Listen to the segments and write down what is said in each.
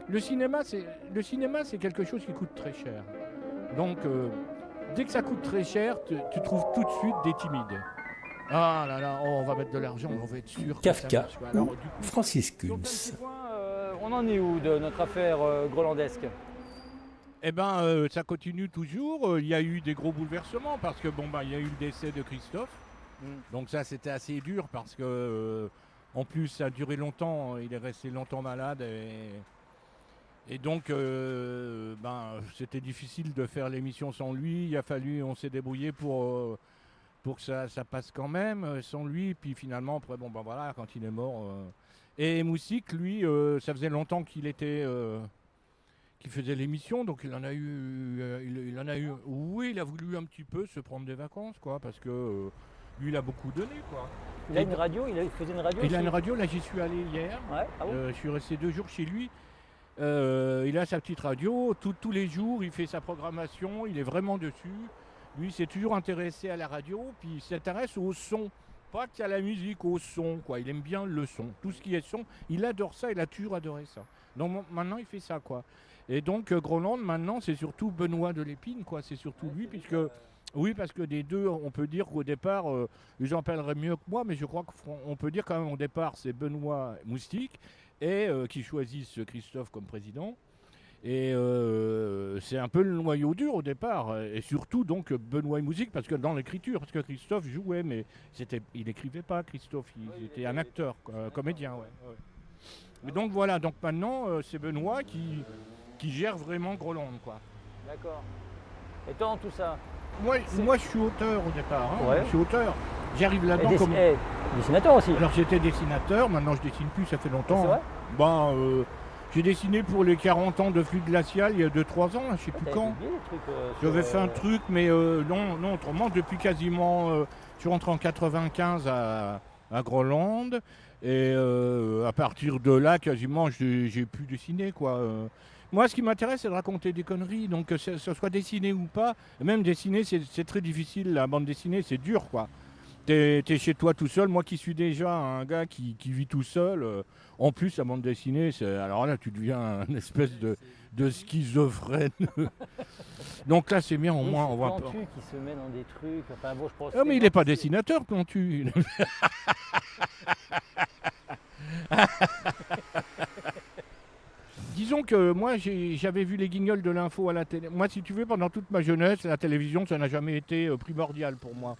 Le cinéma, c'est quelque chose qui coûte très cher. Donc, dès que ça coûte très cher, tu trouves tout de suite des timides. Ah là là, oh, on va mettre de l'argent, on va être sûr que ça Kafka marche. ou Alors, du coup, Francis Donc, un Kunz. petit point, on en est où de notre affaire grolandesque? eh ben, ça continue toujours. Il y a eu des gros bouleversements parce que il y a eu le décès de Christophe. Donc ça, c'était assez dur parce que, en plus, ça a duré longtemps. Il est resté longtemps malade et donc, c'était difficile de faire l'émission sans lui. On s'est débrouillé pour que ça passe quand même sans lui. Puis finalement, après, voilà, quand il est mort. Et Moussik, lui, ça faisait longtemps qu'il faisait l'émission, donc il en a eu, oui, il a voulu un petit peu se prendre des vacances, quoi, parce que lui, il a beaucoup donné, quoi. Il a une radio, il faisait une radio Il a aussi? une radio, là, j'y suis allé hier. Ouais, ah bon? Je suis resté 2 jours chez lui. Il a sa petite radio, tous les jours, il fait sa programmation, il est vraiment dessus. Lui, il s'est toujours intéressé à la radio, puis il s'intéresse au son. Pas qu'à la musique, au son, quoi. Il aime bien le son. Tout ce qui est son, il adore ça, il a toujours adoré ça. Donc maintenant, il fait ça, quoi. Et donc, Groland, maintenant, c'est surtout Benoît de Lépine, quoi. C'est surtout lui, puisque... Oui, parce que des deux, on peut dire qu'au départ, ils en parleraient mieux que moi, mais je crois qu'on peut dire quand même au départ, c'est Benoît Moustique, et qui choisissent Christophe comme président. Et c'est un peu le noyau dur au départ, et surtout donc Benoît et Musique, parce que dans l'écriture, parce que Christophe jouait, mais il n'écrivait pas, Christophe, il était un acteur, comédien, ouais. Mais donc voilà, donc maintenant c'est Benoît qui gère vraiment Groland, quoi. D'accord. Et toi, en tout ça? Moi je suis auteur au départ, hein. Ouais. Je suis auteur, j'arrive Et là-dedans comme... dessinateur aussi? Alors j'étais dessinateur, maintenant je dessine plus, ça fait longtemps. C'est vrai? J'ai dessiné pour les 40 ans de Flux Glacial il y a 2-3 ans, je sais plus quand. Publié des trucs, J'avais fait un truc, mais non, autrement, depuis quasiment... je suis rentré en 95 à Groland, et à partir de là, quasiment, j'ai pu dessiner, quoi. Moi, ce qui m'intéresse, c'est de raconter des conneries, donc que ce soit dessiné ou pas. Même dessiner, c'est très difficile, la bande dessinée, c'est dur, quoi. T'es chez toi tout seul, moi qui suis déjà un gars qui vit tout seul, en plus la bande dessinée, alors là tu deviens une espèce de schizophrène. Donc là c'est bien, au moins on voit pas. Plantu qui se met dans des trucs, enfin bon, je pense... Ah mais il n'est pas dessinateur, Plantu. Disons que moi j'avais vu les guignols de l'info à la télé. Moi si tu veux, pendant toute ma jeunesse, la télévision ça n'a jamais été primordial pour moi.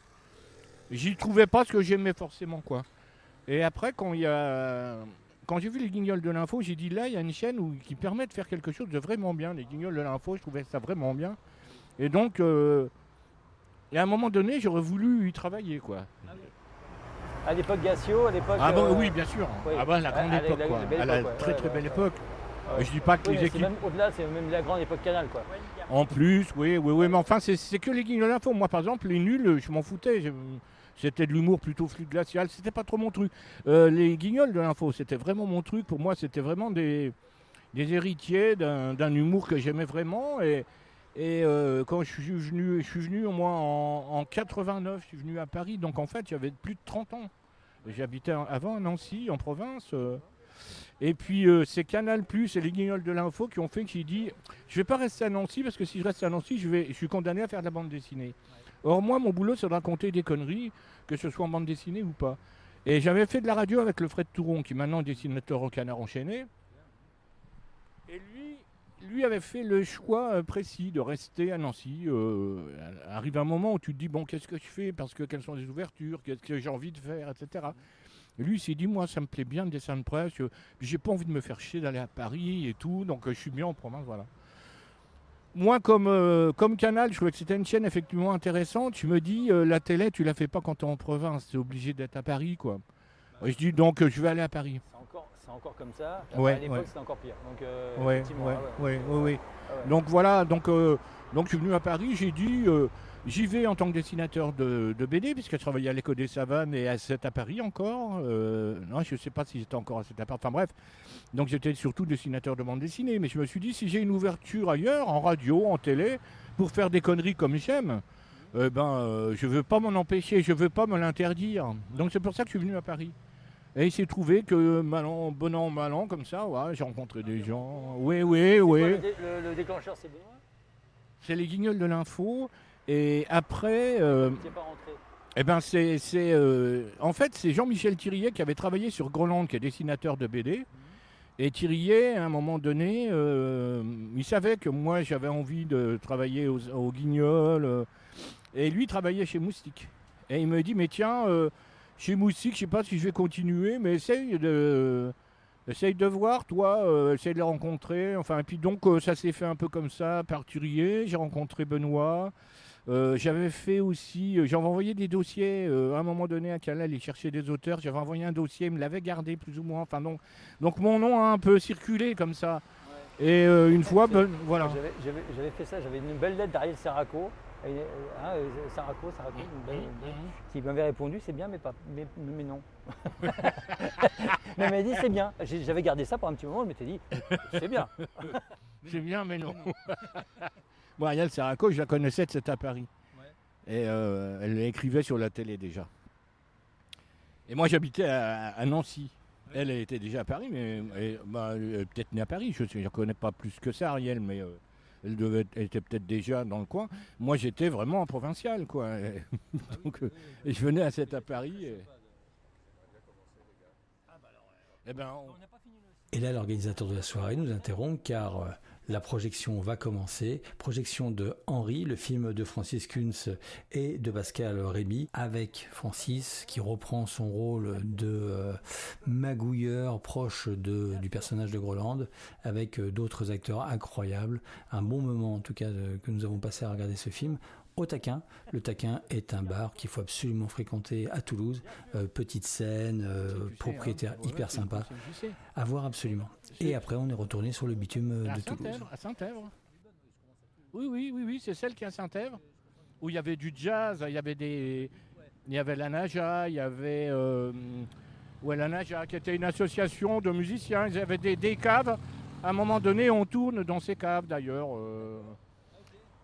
J'y trouvais pas ce que j'aimais forcément, quoi. Et après, quand j'ai vu les guignols de l'info, j'ai dit là, il y a une chaîne qui permet de faire quelque chose de vraiment bien. Les guignols de l'info, je trouvais ça vraiment bien. Et donc, à un moment donné, j'aurais voulu y travailler, quoi. À l'époque Gassio, à l'époque... Oui, bien sûr. Oui. La grande époque, quoi. belle À la époque, très belle époque. Ouais. Je dis pas que Oui, les mais équipes... même au-delà, c'est même la grande époque Canal, quoi. En plus, oui, mais enfin, c'est que les guignols de l'info. Moi, par exemple, les nuls, je m'en foutais. C'était de l'humour plutôt Flux Glacial, c'était pas trop mon truc. Les guignols de l'info, c'était vraiment mon truc. Pour moi, c'était vraiment des héritiers d'un humour que j'aimais vraiment. Et quand je suis venu au moins en 89, je suis venu à Paris. Donc en fait, j'avais plus de 30 ans. J'habitais avant à Nancy, en province. Et puis c'est Canal Plus et les guignols de l'info qui ont fait que j'ai dit je vais pas rester à Nancy parce que si je reste à Nancy, je suis condamné à faire de la bande dessinée. Or moi, mon boulot, c'est de raconter des conneries, que ce soit en bande dessinée ou pas. Et j'avais fait de la radio avec le Fred Touron, qui maintenant est dessinateur au Canard enchaîné. Et lui avait fait le choix précis de rester à Nancy. Arrive un moment où tu te dis, bon, qu'est-ce que je fais? Parce que quelles sont les ouvertures? Qu'est-ce que j'ai envie de faire, etc. Et lui, il s'est dit, moi, ça me plaît bien le dessin de presse. J'ai pas envie de me faire chier d'aller à Paris et tout. Donc, je suis bien en province, voilà. Moi, comme Canal, je trouvais que c'était une chaîne effectivement intéressante. Je me dis, la télé, tu la fais pas quand tu es en province. Tu es obligé d'être à Paris, quoi. Et je dis, donc, je vais aller à Paris. C'est encore comme ça. Ouais, à l'époque, ouais. c'était encore pire. Donc, Ouais. Donc voilà, donc je suis venu à Paris, j'ai dit, j'y vais en tant que dessinateur de BD, puisque je travaillais à l'Écho des Savanes et à 7 à Paris encore. Non, je ne sais pas si j'étais encore à 7 à Paris, enfin bref. Donc j'étais surtout dessinateur de bande dessinée, mais je me suis dit, si j'ai une ouverture ailleurs, en radio, en télé, pour faire des conneries comme j'aime, je ne veux pas m'en empêcher, je ne veux pas me l'interdire. Donc c'est pour ça que je suis venu à Paris. Et il s'est trouvé que, bon an, mal an, comme ça, ouais, j'ai rencontré des gens. Oui. Le déclencheur, c'est Benoît? C'est les Guignols de l'info. Et après, Tu n'es pas rentré. eh ben en fait, c'est Jean-Michel Thiriet qui avait travaillé sur Groland, qui est dessinateur de BD. Et Thiriet, à un moment donné, il savait que moi, j'avais envie de travailler aux Guignols. Et lui travaillait chez Moustique. Et il me dit, mais tiens, chez Moustique, je sais pas si je vais continuer, mais essaye de voir, toi, essaye de les rencontrer. Enfin, et puis donc, ça s'est fait un peu comme ça, par Thiriet. J'ai rencontré Benoît. J'avais fait aussi, j'avais envoyé des dossiers à un moment donné à Canal, il cherchait des auteurs. J'avais envoyé un dossier, il me l'avait gardé plus ou moins. Enfin, donc mon nom a un peu circulé comme ça. Ouais. Et une fois, voilà. J'avais fait ça, j'avais une belle lettre d'Ariel Serraco. Sarraco, qui m'avait répondu c'est bien, mais non. Mais elle m'a dit c'est bien. J'avais gardé ça pour un petit moment, je m'étais dit c'est bien. C'est bien, mais non. Bon, Ariel Serraco, je la connaissais de cette à Paris. Ouais. Et elle écrivait sur la télé déjà. Et moi, j'habitais à Nancy. Ouais. Elle était déjà à Paris, mais elle est peut-être née à Paris. Je ne connais pas plus que ça, Ariel, mais elle était peut-être déjà dans le coin. Moi, j'étais vraiment en provincial, quoi. Donc, et je venais à cette à Paris. Et là, l'organisateur de la soirée nous interrompt car la projection va commencer. Projection de Henri, le film de Francis Kunz et de Pascal Rémy, avec Francis qui reprend son rôle de magouilleur proche du personnage de Groland, avec d'autres acteurs incroyables. Un bon moment en tout cas que nous avons passé à regarder ce film. Au Taquin. Le Taquin est un bar qu'il faut absolument fréquenter à Toulouse. Petite scène, propriétaire hyper sympa. À voir absolument. Et après, on est retourné sur le bitume de Toulouse. À Saint-Èvre. Oui, c'est celle qui est à Saint-Èvre, où il y avait du jazz, il y avait la Naja, il y avait la Naja, qui était une association de musiciens. Ils avaient des caves. À un moment donné, on tourne dans ces caves d'ailleurs.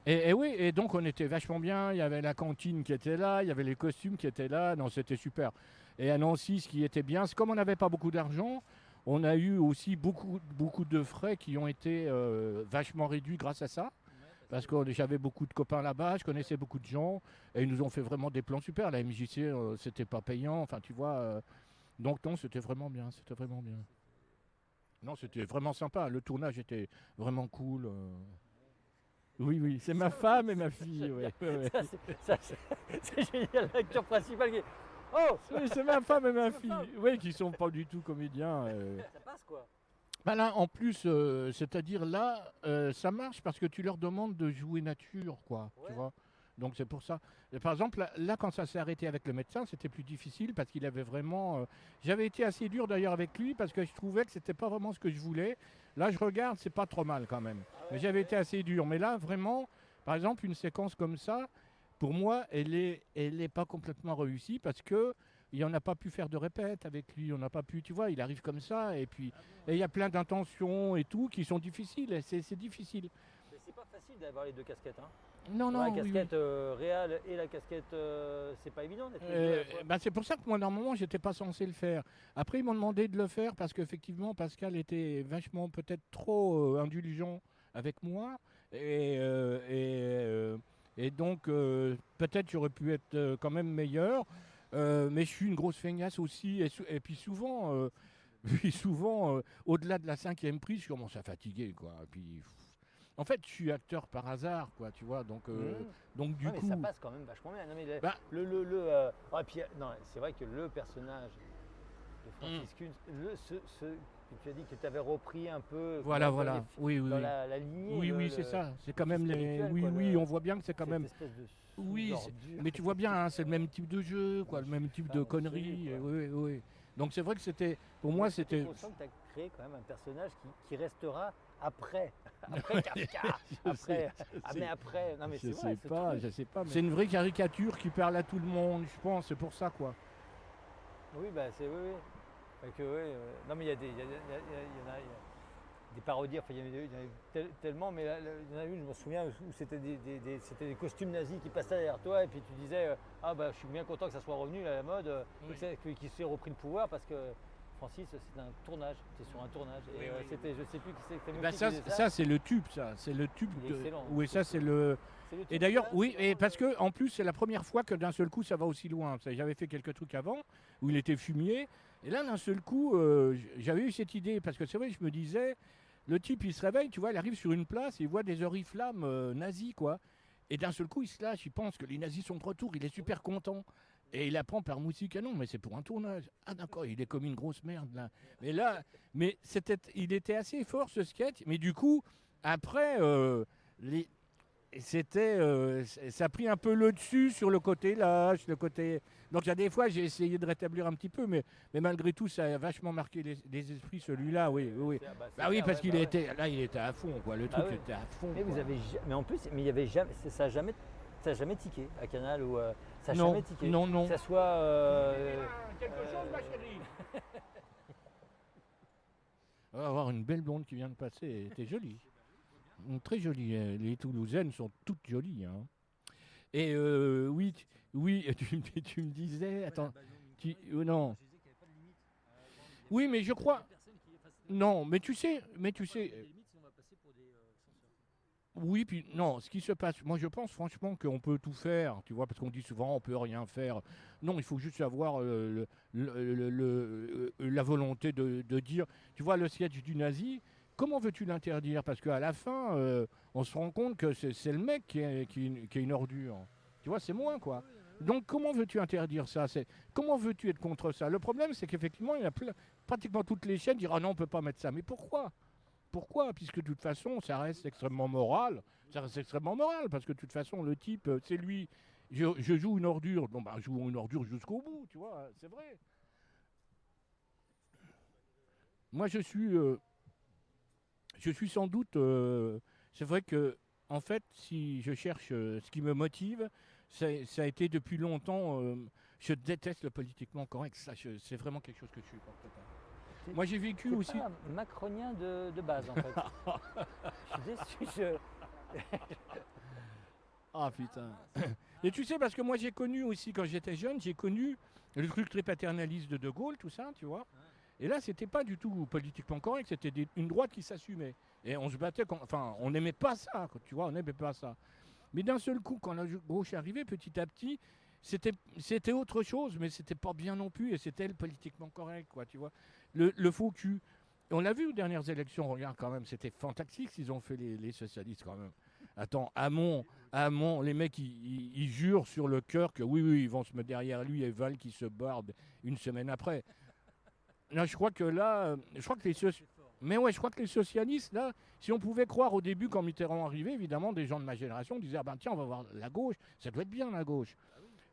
Et oui, et donc on était vachement bien, il y avait la cantine qui était là, il y avait les costumes qui étaient là, non, c'était super. Et à Nancy, ce qui était bien, c'est comme on n'avait pas beaucoup d'argent, on a eu aussi beaucoup de frais qui ont été vachement réduits grâce à ça. Parce que j'avais beaucoup de copains là-bas, je connaissais beaucoup de gens, et ils nous ont fait vraiment des plans super. La MJC, c'était pas payant, enfin tu vois. Donc non, c'était vraiment bien. Non, c'était vraiment sympa, le tournage était vraiment cool. Oui, c'est ma femme et ma fille. Ouais. C'est génial, l'acteur principal qui est... Oh oui, c'est ma femme et ma fille. Oui, qui sont pas du tout comédiens. Ça passe quoi. Ben là, en plus, c'est-à-dire là, ça marche parce que tu leur demandes de jouer nature, quoi. Ouais. Tu vois. Donc c'est pour ça. Et par exemple, là, quand ça s'est arrêté avec le médecin, c'était plus difficile parce qu'il avait vraiment... J'avais été assez dur d'ailleurs avec lui parce que je trouvais que c'était pas vraiment ce que je voulais. Là, je regarde, c'est pas trop mal quand même. Ah ouais. Mais j'avais été assez dur. Mais là, vraiment, par exemple, une séquence comme ça, pour moi, elle est pas complètement réussie parce que on n'a pas pu faire de répète avec lui. On n'a pas pu, tu vois, il arrive comme ça et puis il y a plein d'intentions et tout qui sont difficiles. C'est difficile. Mais c'est pas facile d'avoir les deux casquettes, hein. Non, la casquette réelle et la casquette, c'est pas évident d'être c'est pour ça que moi, normalement, j'étais pas censé le faire. Après, ils m'ont demandé de le faire parce qu'effectivement, Pascal était vachement peut-être trop indulgent avec moi. Et donc, peut-être j'aurais pu être quand même meilleur. Mais je suis une grosse feignasse aussi. Et puis souvent, au-delà de la 5e prise, je commence à fatiguer, quoi. Et puis... En fait, je suis acteur par hasard, quoi, tu vois, donc du coup... Mais ça passe quand même vachement bien. Non, mais c'est vrai que le personnage de Francis Kunz, que tu as dit que tu avais repris un peu... Voilà. Oui. La lignée... Oui, c'est ça. C'est quand même on voit bien que c'est quand même... Oui, mais tu vois bien, hein, c'est le même type de jeu, quoi, le même type de conneries. Oui. Donc c'est vrai que c'était... Pour moi, c'était... Je sens que tu as créé quand même un personnage qui restera... Après Kafka, après. Non mais c'est vrai. Je sais pas. Mais... C'est une vraie caricature qui parle à tout le monde, je pense. C'est pour ça, quoi. Oui, bah c'est oui. Non mais il y en a. parodies, enfin, il y en avait tellement, mais là, il y en a une, je me souviens, où c'était c'était des costumes nazis qui passaient derrière toi, et puis tu disais ah bah je suis bien content que ça soit revenu à la mode, qu'il s'est repris le pouvoir, parce que Francis, c'est un tournage, c'est sur un tournage. Et c'était, je sais plus qui c'était. Ça c'est le tube, ça. C'est le tube. Excellent. Oui, ça c'est le. Et d'ailleurs, oui, et parce que en plus c'est la première fois que d'un seul coup ça va aussi loin. J'avais fait quelques trucs avant où il était fumier, et là d'un seul coup j'avais eu cette idée parce que c'est vrai, je me disais, le type il se réveille, tu vois, il arrive sur une place, il voit des oriflammes nazis quoi, et d'un seul coup il se lâche, il pense que les nazis sont de retour, il est super content. Et il apprend par moustique, ah non, mais c'est pour un tournage. Ah d'accord, il est comme une grosse merde là. Mais il était assez fort ce sketch, mais du coup, après, ça a pris un peu le dessus sur le côté lâche, le côté. Donc il y a des fois, j'ai essayé de rétablir un petit peu, mais malgré tout, ça a vachement marqué les esprits, celui-là, oui. Oui, parce qu'il était à fond, quoi. Le truc était à fond. Mais en plus, il y avait jamais, ça a jamais tiqué à Canal ou ça a non, jamais tiqué. Non. Que ça soit. Quelque chose, ma chérie. On va avoir une belle blonde qui vient de passer. Elle était jolie. Très jolie. Les Toulousaines sont toutes jolies. Hein. Et oui, tu me disais. Attends. Non. Oui, mais je crois. Non, mais tu sais. Oui, puis non, ce qui se passe, moi je pense franchement qu'on peut tout faire, tu vois, parce qu'on dit souvent on peut rien faire. Non, il faut juste avoir la volonté de dire, tu vois, le sketch du nazi, comment veux-tu l'interdire? Parce qu'à la fin, on se rend compte que c'est le mec qui est une ordure. Tu vois, c'est moi, quoi. Donc comment veux-tu interdire ça? Comment veux-tu être contre ça? Le problème, c'est qu'effectivement, il y a pratiquement toutes les chaînes disent ah non, on ne peut pas mettre ça. Mais pourquoi? Pourquoi? Puisque de toute façon, ça reste extrêmement moral. Parce que de toute façon, le type, c'est lui. Je joue une ordure. Bon, bah, je joue une ordure jusqu'au bout, tu vois, c'est vrai. Moi, je suis sans doute. C'est vrai que, en fait, si je cherche ce qui me motive, ça a été depuis longtemps. Je déteste le politiquement correct. Ça, c'est vraiment quelque chose que je suis pas. Moi j'ai vécu aussi. C'est un macronien de base en fait. Je suis déçu. Ah putain. Et tu sais, parce que moi j'ai connu aussi, quand j'étais jeune, j'ai connu le truc très paternaliste de Gaulle, tout ça, tu vois. Et là, c'était pas du tout politiquement correct, c'était une droite qui s'assumait. Et on se battait, on n'aimait pas ça, tu vois, on n'aimait pas ça. Mais d'un seul coup, quand la gauche est arrivée, petit à petit, c'était autre chose, mais c'était pas bien non plus, et c'était le politiquement correct, quoi, tu vois. Le faux cul. On l'a vu aux dernières élections, regarde quand même, c'était fantastique ce qu'ils ont fait les socialistes quand même. Attends, Hamon, les mecs ils jurent sur le cœur que oui, ils vont se mettre derrière lui et Val qui se barde une semaine après. Là, je crois que les socialistes, là, si on pouvait croire au début quand Mitterrand arrivait, évidemment, des gens de ma génération disaient ah ben tiens, on va voir la gauche, ça doit être bien la gauche.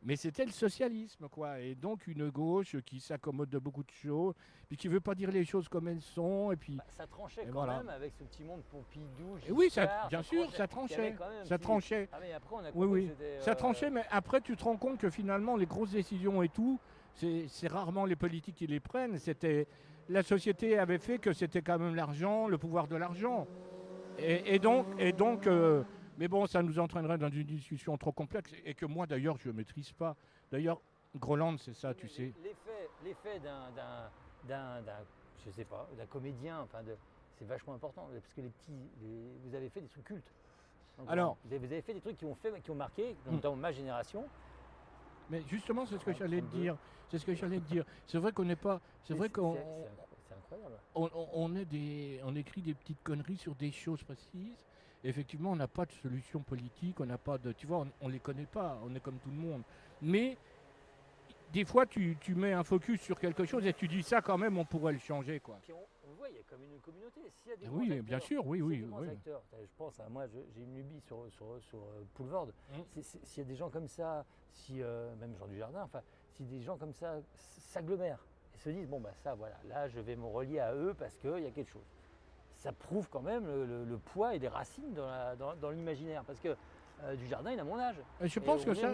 Mais c'était le socialisme, quoi. Et donc une gauche qui s'accommode de beaucoup de choses, puis qui ne veut pas dire les choses comme elles sont. Et puis, ça tranchait quand même avec ce petit monde Pompidou. Giscard, oui, bien sûr, ça tranchait. Ça tranchait. Ah, mais après, on a compris que c'était, ça tranchait, mais après, tu te rends compte que finalement, les grosses décisions et tout, c'est rarement les politiques qui les prennent. La société avait fait que c'était quand même l'argent, le pouvoir de l'argent. Et donc mais bon, ça nous entraînerait dans une discussion trop complexe et que moi, d'ailleurs, je ne maîtrise pas. D'ailleurs, Groland, c'est ça, tu sais. L'effet je sais pas, d'un comédien, c'est vachement important. Parce que vous avez fait des trucs cultes. Donc, alors, vous avez fait des trucs qui ont marqué, dans ma génération. Mais justement, c'est ce que j'allais te dire. C'est vrai qu'on n'est pas... C'est vrai qu'on... C'est incroyable. On écrit des petites conneries sur des choses précises. Effectivement, on n'a pas de solution politique, on n'a pas de... Tu vois, on ne les connaît pas, on est comme tout le monde. Mais des fois, tu mets un focus sur quelque chose et tu dis ça quand même, on pourrait le changer, quoi. Puis on voit, il y a comme une communauté. S'il y a des oui, acteurs, bien sûr, oui. Acteurs, je pense à moi, j'ai une lubie sur Poulvord. S'il y a des gens comme ça, même Jean Dujardin, si des gens comme ça s'agglomèrent et se disent, bon, bah ça, voilà, là, je vais me relier à eux parce qu'il y a quelque chose. Ça prouve quand même le poids et les racines dans l'imaginaire. Parce que Dujardin, il a mon âge. Je pense que ça...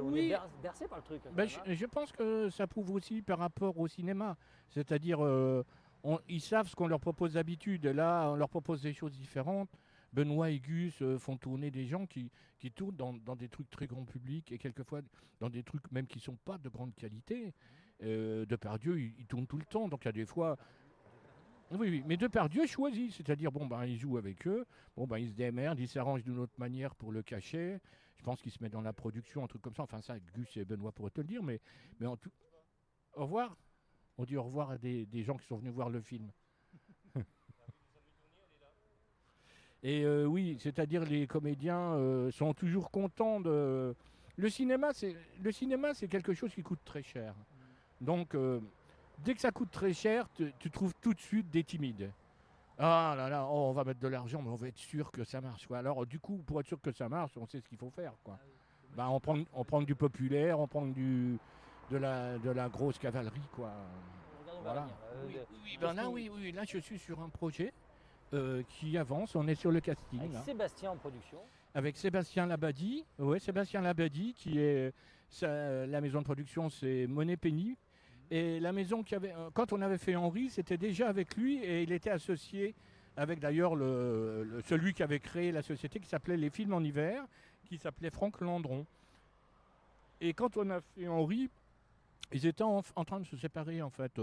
On est bercé par le truc. Je pense que ça prouve aussi par rapport au cinéma. C'est-à-dire, ils savent ce qu'on leur propose d'habitude. Et là, on leur propose des choses différentes. Benoît et Gus font tourner des gens qui tournent dans des trucs très grand public et quelquefois dans des trucs même qui ne sont pas de grande qualité. Depardieu, il tourne tout le temps. Donc il y a des fois. Oui, mais Depardieu choisit. C'est-à-dire, il joue avec eux. Il se démerde, il s'arrange d'une autre manière pour le cacher. Je pense qu'il se met dans la production, un truc comme ça. Enfin, ça, Gus et Benoît pourraient te le dire. Mais en tout. Au revoir. On dit au revoir à des gens qui sont venus voir le film. Et oui, c'est-à-dire les comédiens sont toujours contents de... Le cinéma, c'est quelque chose qui coûte très cher. Donc, dès que ça coûte très cher, tu trouves tout de suite des timides. Ah là là, on va mettre de l'argent, mais on va être sûr que ça marche, quoi. Alors, du coup, pour être sûr que ça marche, on sait ce qu'il faut faire, quoi. On prend du populaire, on prend de la grosse cavalerie, quoi. Voilà. Oui, là, je suis sur un projet qui avance. On est sur le casting. Avec là. Sébastien en production. Avec Sébastien Labadie. Oui, Sébastien Labadie, qui est la maison de production, c'est Monet Penny. Et la maison quand on avait fait Henri, c'était déjà avec lui et il était associé avec d'ailleurs celui qui avait créé la société qui s'appelait Les Films en Hiver, qui s'appelait Franck Landron. Et quand on a fait Henri, ils étaient en train de se séparer en fait.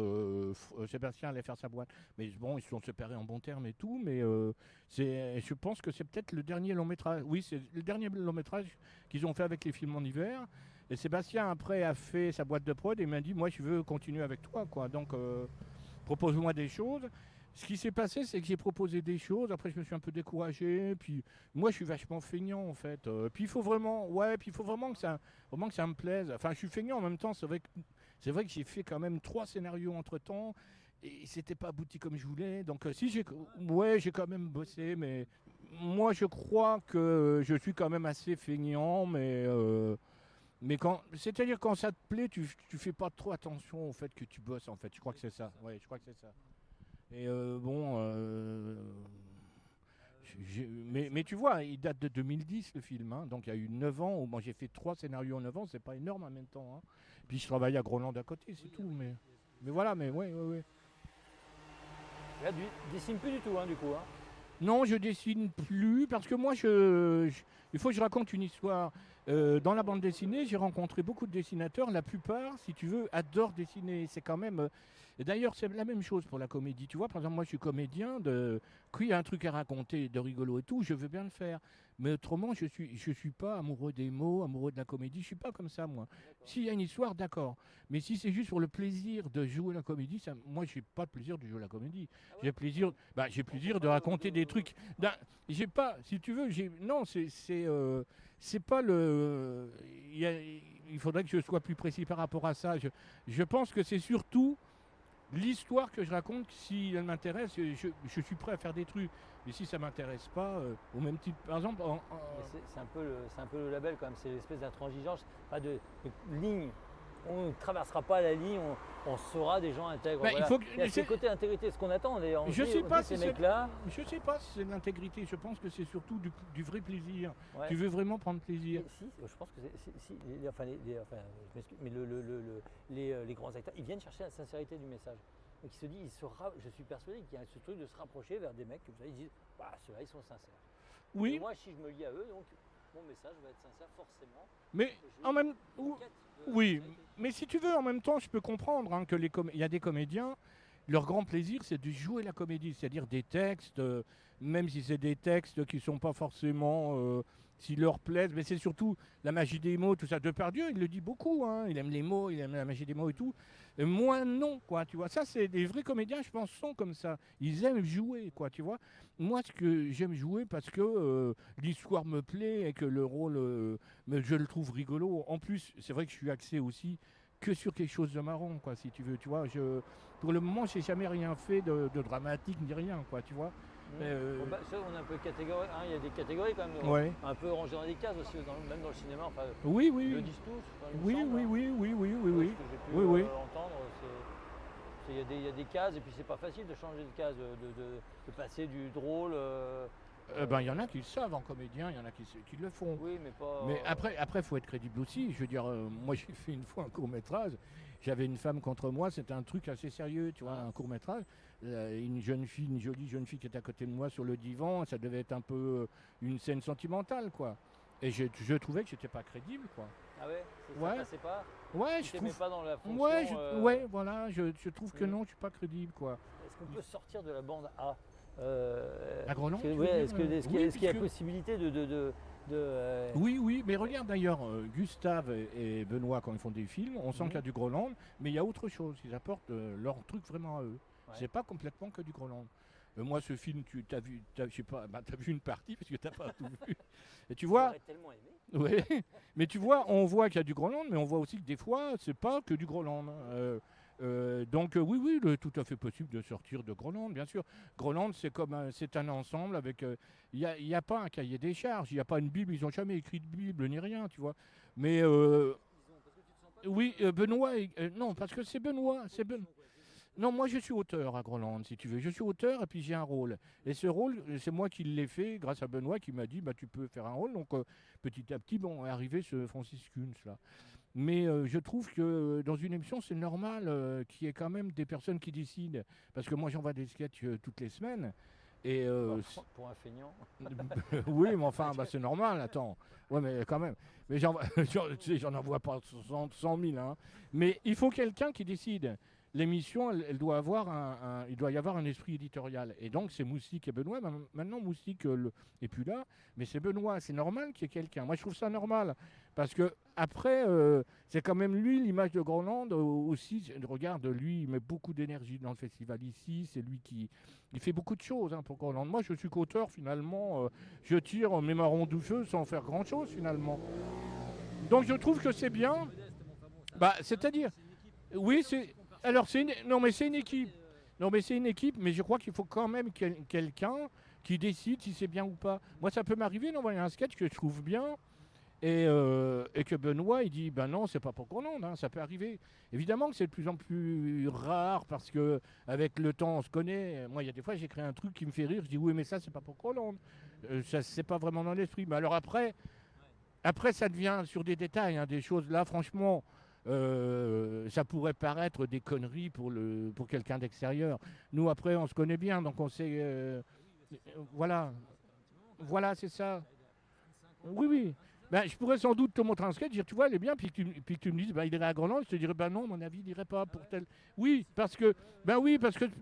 Sébastien allait faire sa boîte, mais ils se sont séparés en bons termes et tout. Mais je pense que c'est peut-être le dernier long métrage. Oui, c'est le dernier long métrage qu'ils ont fait avec Les Films en Hiver. Et Sébastien après a fait sa boîte de prod et m'a dit moi je veux continuer avec toi quoi. Donc propose-moi des choses. Ce qui s'est passé, c'est que j'ai proposé des choses. Après, je me suis un peu découragé. Puis, moi, je suis vachement feignant, en fait. Puis, il faut vraiment que ça me plaise. Enfin, je suis feignant en même temps. C'est vrai que j'ai fait quand même 3 scénarios entre-temps. Et c'était pas abouti comme je voulais. Donc, j'ai quand même bossé. Mais moi, je crois que je suis quand même assez feignant. Mais c'est-à-dire, quand ça te plaît, tu fais pas trop attention au fait que tu bosses, en fait. Je crois que c'est ça. Ouais, je crois que c'est ça. Et mais tu vois, il date de 2010 le film, hein, donc il y a eu 9 ans, où j'ai fait 3 scénarios en 9 ans, c'est pas énorme en même temps. Hein. Puis je travaille à Groenland à côté, c'est tout. Mais voilà, mais ouais. Là, tu dessines plus du tout, hein, du coup. Hein. Non, je dessine plus parce que moi, il faut que je raconte une histoire. Dans la bande dessinée, j'ai rencontré beaucoup de dessinateurs. La plupart, si tu veux, adorent dessiner. C'est quand même. Et d'ailleurs, c'est la même chose pour la comédie. Tu vois, par exemple, moi, je suis comédien. Quand il y a un truc à raconter de rigolo et tout, je veux bien le faire. Mais autrement, je suis pas amoureux des mots, amoureux de la comédie. Je suis pas comme ça, moi. S'il y a une histoire, d'accord. Mais si c'est juste pour le plaisir de jouer la comédie, moi, j'ai pas de plaisir de jouer la comédie. Ah ouais. J'ai plaisir de raconter des trucs. J'ai pas, si tu veux, non, c'est pas le. Il faudrait que je sois plus précis par rapport à ça. Je pense que c'est surtout l'histoire que je raconte. Si elle m'intéresse, je suis prêt à faire des trucs. Mais si ça m'intéresse pas, au même titre, par exemple. C'est un peu le label quand même. C'est l'espèce d'intransigeance, pas de ligne. On ne traversera pas la ligne, on sera des gens intègres. Voilà. Il y a ce côté intégrité, ce qu'on attend. Je ne sais pas si c'est de l'intégrité, je pense que c'est surtout du vrai plaisir. Ouais. Tu veux vraiment prendre plaisir. Si, je pense que les grands acteurs, ils viennent chercher la sincérité du message. Donc ils se disent, je suis persuadé qu'il y a ce truc de se rapprocher vers des mecs, ils disent, ceux-là ils sont sincères. Oui. Et moi si je me lie à eux, donc mon message va être sincère forcément. Mais en même oui, mais si tu veux, en même temps, je peux comprendre hein, que il y a des comédiens, leur grand plaisir, c'est de jouer la comédie, c'est-à-dire des textes, même si c'est des textes qui ne sont pas forcément, s'ils leur plaisent, mais c'est surtout la magie des mots, tout ça. Depardieu, il le dit beaucoup, hein, il aime les mots, il aime la magie des mots et tout. Et moi, non, quoi, tu vois. Ça, c'est des vrais comédiens, je pense, sont comme ça. Ils aiment jouer, quoi, tu vois. Moi, j'aime jouer parce que l'histoire me plaît et que le rôle, je le trouve rigolo. En plus, c'est vrai que je suis axé aussi que sur quelque chose de marrant, quoi, si tu veux, tu vois. Pour le moment, j'ai jamais rien fait de dramatique ni rien, quoi, tu vois. Ça, on est un peu catégorie, hein, il y a des catégories quand même, ouais. Un peu rangées dans des cases aussi, même dans le cinéma. Enfin, oui. Ils le disent tous. Enfin, oui. Ce que j'ai pu entendre, il y a des cases et puis c'est pas facile de changer de case, de passer du drôle. Il y en a qui le savent en comédien, il y en a qui le font. Oui, mais pas. Mais après, faut être crédible aussi. Je veux dire, moi j'ai fait une fois un court-métrage j'avais une femme contre moi, c'était un truc assez sérieux, tu vois, un court-métrage. Une jeune fille, une jolie jeune fille qui était à côté de moi sur le divan, ça devait être un peu une scène sentimentale, quoi. Et je trouvais que j'étais pas crédible, quoi. Ah ouais, Ouais. ça passait pas. Ouais, Tu je t'aimais trouve. pas dans la fonction. Ouais, voilà, je trouve que Mm. non, je suis pas crédible, quoi. Est-ce qu'on peut sortir de la bande A À Groland, est-ce que- tu veux ouais, dire, est-ce que- est-ce qu'il y a- oui, est-ce qu'il y a puisque- possibilité de Oui, mais regarde d'ailleurs, Gustave et Benoît, quand ils font des films, on sent qu'il y a du Groland, mais il y a autre chose, ils apportent leur truc vraiment à eux. Ouais. C'est pas complètement que du Groland. Moi, ce film, tu as vu, je sais pas, t'as vu une partie parce que t'as pas tout vu. Et tu vois, J'aurais tellement aimé. ouais, mais tu vois, on voit qu'il y a du Groland, mais on voit aussi que des fois, c'est pas que du Groland. Donc oui, tout à fait possible de sortir de Groland, bien sûr. Groland, c'est un ensemble avec. Il y a pas un cahier des charges, il n'y a pas une Bible, ils n'ont jamais écrit de Bible ni rien, tu vois. Mais oui, Benoît, non, parce que c'est Benoît, Non, moi je suis auteur à Groland, si tu veux. Je suis auteur et puis j'ai un rôle. Et ce rôle, c'est moi qui l'ai fait grâce à Benoît qui m'a dit tu peux faire un rôle. Donc petit à petit, bon, est arrivé ce Francis Kunz là. Mais je trouve que dans une émission, c'est normal qu'il y ait quand même des personnes qui décident. Parce que moi j'envoie des sketchs toutes les semaines. Et Pour un feignant. oui, mais enfin, c'est normal, attends. Ouais, mais quand même. Mais tu sais, j'en envoie pas 100 000. Hein. Mais il faut quelqu'un qui décide. L'émission, elle doit avoir il doit y avoir un esprit éditorial. Et donc, c'est Moustique et Benoît. Maintenant, Moustique n'est plus là, mais c'est Benoît. C'est normal qu'il y ait quelqu'un. Moi, je trouve ça normal. Parce que après, c'est quand même lui, l'image de Groland aussi. Regarde, lui, il met beaucoup d'énergie dans le festival ici. C'est lui il fait beaucoup de choses pour Groland. Moi, je suis qu'auteur, finalement. Je tire mes marrons du feu sans faire grand-chose, finalement. Donc, je trouve que c'est bien. C'est-à-dire, oui, c'est... Alors, non, mais c'est une équipe. Non, mais c'est une équipe, mais je crois qu'il faut quand même quelqu'un qui décide si c'est bien ou pas. Moi, ça peut m'arriver d'envoyer un sketch que je trouve bien et que Benoît, il dit, non, c'est pas pour Groland, hein, ça peut arriver. Évidemment que c'est de plus en plus rare parce que avec le temps, on se connaît. Moi, il y a des fois, j'écris un truc qui me fait rire, je dis, oui, mais ça, c'est pas pour Groland. Ça, c'est pas vraiment dans l'esprit. Mais alors après, ça devient sur des détails, hein, des choses là, franchement... ça pourrait paraître des conneries pour quelqu'un d'extérieur. Nous, après, on se connaît bien, donc on sait... voilà, c'est ça. Oui. Je pourrais sans doute te montrer un sketch, dire, tu vois, elle est bien, puis que tu me dises, il irait à Groland, je te dirais, non, à mon avis, il irait pas pour tel... Oui, parce que,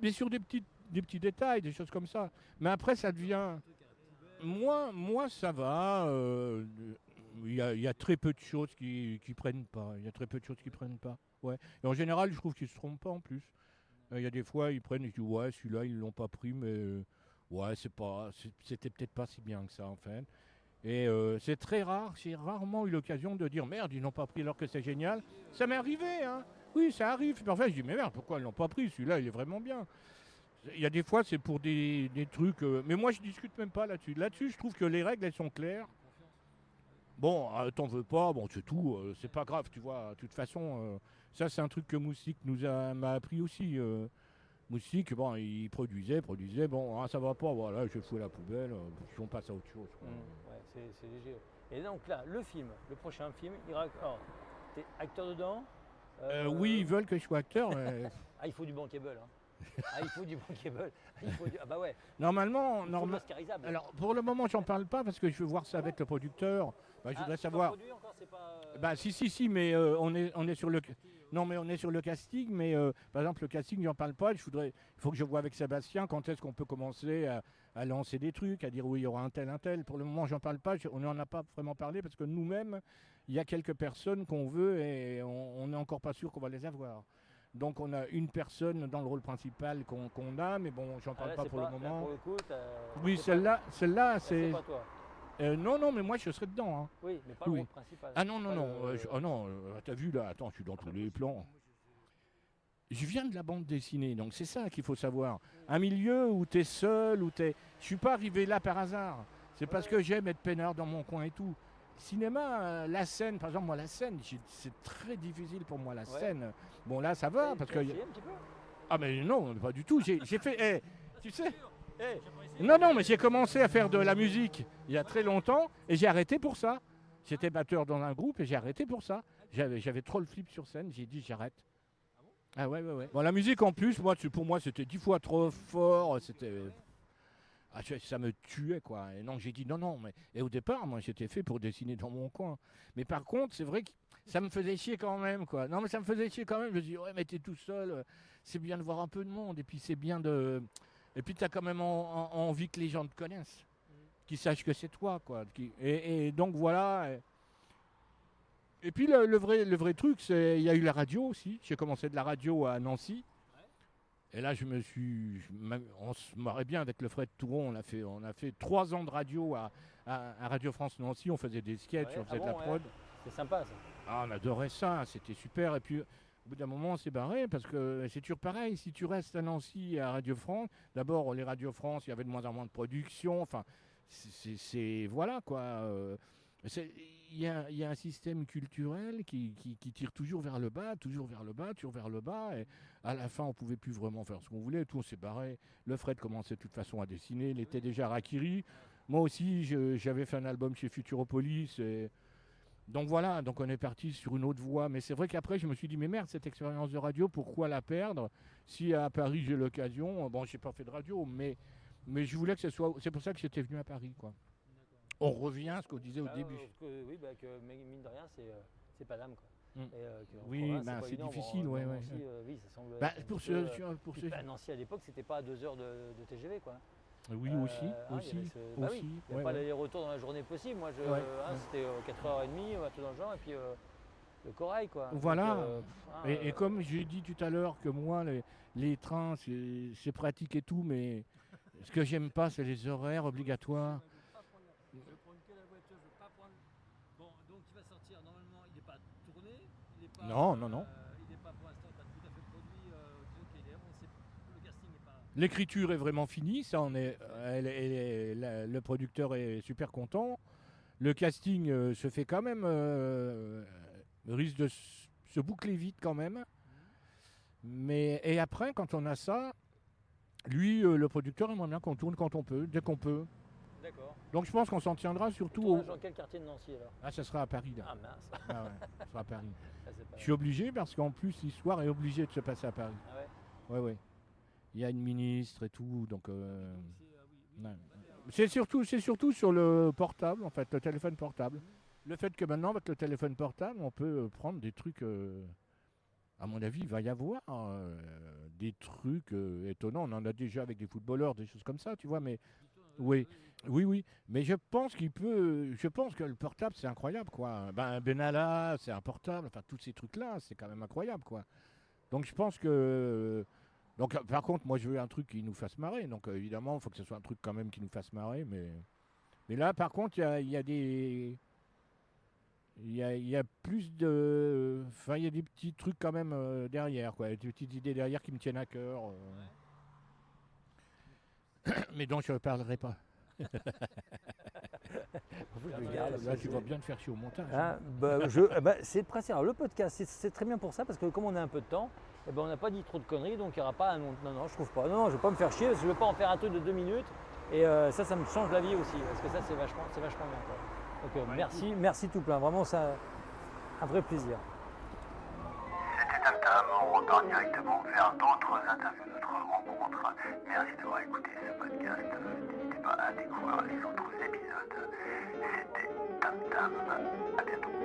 mais sur des petits détails, des choses comme ça. Mais après, ça devient... Moi, ça va... il y a très peu de choses qui prennent pas. Il y a très peu de choses qui prennent pas. Ouais. Et en général, je trouve qu'ils se trompent pas en plus. Il y a des fois, ils prennent et ils disent ouais, celui-là, ils l'ont pas pris, mais ouais, c'était peut-être pas si bien que ça en fait. Et c'est très rare. J'ai rarement eu l'occasion de dire merde, ils l'ont pas pris alors que c'est génial. Ça m'est arrivé, hein. Oui, ça arrive. Parfois, je dis mais merde, pourquoi ils l'ont pas pris? Celui-là, il est vraiment bien. Il y a des fois, c'est pour des trucs. Mais moi, je discute même pas là-dessus. Là-dessus, je trouve que les règles, elles sont claires. Bon, t'en veux pas, bon, c'est tout, c'est pas grave, tu vois. De toute façon, ça, c'est un truc que Moustique m'a appris aussi. Moustique, bon, il produisait, bon, ça va pas, voilà, je fous à la poubelle, on passe à autre chose. Quoi. Ouais, c'est léger. Et donc là, le prochain film, alors, t'es acteur dedans Oui, ils veulent que je sois acteur. Mais... il faut du bankable, hein. Il faut du bankable. Ah bah ouais. Normalement, Oscarisable. Alors, pour le moment, j'en parle pas parce que je veux voir ça avec le producteur. Je voudrais savoir. Pas produit encore, c'est pas, Si, mais on est sur le. Non, mais on est sur le casting, mais par exemple, le casting, j'en parle pas. Il faut que je vois avec Sébastien quand est-ce qu'on peut commencer à lancer des trucs, à dire oui, il y aura un tel. Pour le moment, j'en parle pas. On n'en a pas vraiment parlé parce que nous-mêmes, il y a quelques personnes qu'on veut et on n'est encore pas sûr qu'on va les avoir. Donc on a une personne dans le rôle principal qu'on a, mais bon, j'en parle pas pour le moment. Là, pour le coup, oui, celle-là, c'est... C'est pas toi. Non, mais moi je serai dedans. Hein. Oui, mais pas le rôle principal. Ah non, t'as vu là, attends, je suis dans tous les plans. Je viens de la bande dessinée, donc c'est ça qu'il faut savoir. Un milieu où t'es seul, je suis pas arrivé là par hasard. C'est parce que j'aime être peinard dans mon coin et tout. Cinéma, la scène, par exemple, moi, la scène, c'est très difficile pour moi, la scène. Bon, là, ça va, parce que... Un petit peu. Ah, mais non, pas du tout. J'ai fait... tu sais... Non, mais j'ai commencé à faire de la musique il y a très longtemps, et j'ai arrêté pour ça. J'étais batteur dans un groupe, et j'ai arrêté pour ça. J'avais trop le flip sur scène, j'ai dit, j'arrête. Ah ouais. Bon, la musique en plus, pour moi, c'était 10 fois trop fort. Ça me tuait, quoi. Et donc j'ai dit non. Et au départ, moi, j'étais fait pour dessiner dans mon coin. Mais par contre, c'est vrai que ça me faisait chier quand même, quoi. Non, mais ça me faisait chier quand même. Je me dis, ouais, mais t'es tout seul. C'est bien de voir un peu de monde. Et puis c'est bien de. Et puis t'as quand même envie que les gens te connaissent, qu'ils sachent que c'est toi, quoi. Et donc voilà. Et puis le vrai truc, c'est il y a eu la radio aussi. J'ai commencé de la radio à Nancy. Et là, on se marrait bien avec le Fred Touron. On a fait 3 ans de radio à Radio France Nancy. On faisait des sketchs, on faisait de la prod. C'est sympa ça. Ah, on adorait ça, c'était super. Et puis, au bout d'un moment, on s'est barré parce que c'est toujours pareil. Si tu restes à Nancy à Radio France, d'abord, les Radio France, il y avait de moins en moins de production. Enfin, voilà quoi. Il y a un système culturel qui tire toujours vers le bas. Et à la fin, on ne pouvait plus vraiment faire ce qu'on voulait. Tout, on s'est barré. Le Fred commençait de toute façon à dessiner. Il était déjà Rakiri. Moi aussi, j'avais fait un album chez Futuropolis. Donc voilà, donc on est parti sur une autre voie. Mais c'est vrai qu'après, je me suis dit, mais merde, cette expérience de radio, pourquoi la perdre? Si à Paris, j'ai l'occasion. Bon, je n'ai pas fait de radio, mais je voulais que ce soit... C'est pour ça que j'étais venu à Paris, quoi. On revient à ce qu'on disait au début. Oui, que mine de rien, c'est pas d'âme, quoi. Oui, c'est difficile, bon, ouais. Oui, ça semble. Pour ceux... Nancy à l'époque, c'était pas à 2 heures de TGV, quoi. Oui, aussi. Il n'y a pas l'aller-retour dans la journée possible. Moi, c'était 4h30, tout dans le genre, et puis le corail, quoi. Voilà. Donc, et comme j'ai dit tout à l'heure que moi, les trains, c'est pratique et tout, mais ce que j'aime pas, c'est les horaires obligatoires. Je vais prendre que la voiture, je ne veux pas prendre. Bon, donc il va sortir. Normalement, il n'est pas tourné. Il n'est pas, non. Il n'est pas pour l'instant pas tout à fait produit. Le casting n'est pas. L'écriture est vraiment finie. Ça, le producteur est super content. Le casting se fait quand même. Risque de se boucler vite quand même. Et après, quand on a ça, lui, le producteur aimerait bien qu'on tourne quand on peut, dès qu'on peut. D'accord. Donc je pense qu'on s'en tiendra surtout Dans quel quartier de Nancy alors? Ah, ça sera à Paris là. Ah mince. Ah ouais, ça sera à Paris. Je suis obligé parce qu'en plus l'histoire est obligée de se passer à Paris. Ah ouais. Ouais. Il y a une ministre et tout, donc. C'est surtout sur le portable en fait, le téléphone portable. Le fait que maintenant avec le téléphone portable, on peut prendre des trucs. À mon avis, il va y avoir des trucs étonnants. On en a déjà avec des footballeurs, des choses comme ça, tu vois, mais. Oui. Mais je pense que le portable, c'est incroyable, quoi. Benalla, c'est un portable. Enfin, tous ces trucs-là, c'est quand même incroyable, quoi. Donc, je pense que... Donc, par contre, moi, je veux un truc qui nous fasse marrer. Donc, évidemment, il faut que ce soit un truc quand même qui nous fasse marrer. Mais là, par contre, il y a des... Il y a plus de... Enfin, il y a des petits trucs quand même derrière, quoi. Des petites idées derrière qui me tiennent à cœur. Mais dont je ne parlerai pas. Là, tu vas bien te faire chier au montage. C'est le principe. Alors, le podcast, c'est très bien pour ça, parce que comme on a un peu de temps, on n'a pas dit trop de conneries, donc il n'y aura pas un... Non, je trouve pas. Non, je ne vais pas me faire chier, parce que je ne veux pas en faire un truc de 2 minutes. Et ça me change la vie aussi, parce que ça, c'est vachement bien, quoi. Donc, merci tout plein. Vraiment, ça, un vrai plaisir. C'était Tam Tam, on repart directement vers d'autres interviews, d'autres rencontres. Merci d'avoir écouté ce podcast. N'hésitez pas à découvrir les autres épisodes. C'était Tam Tam. À bientôt.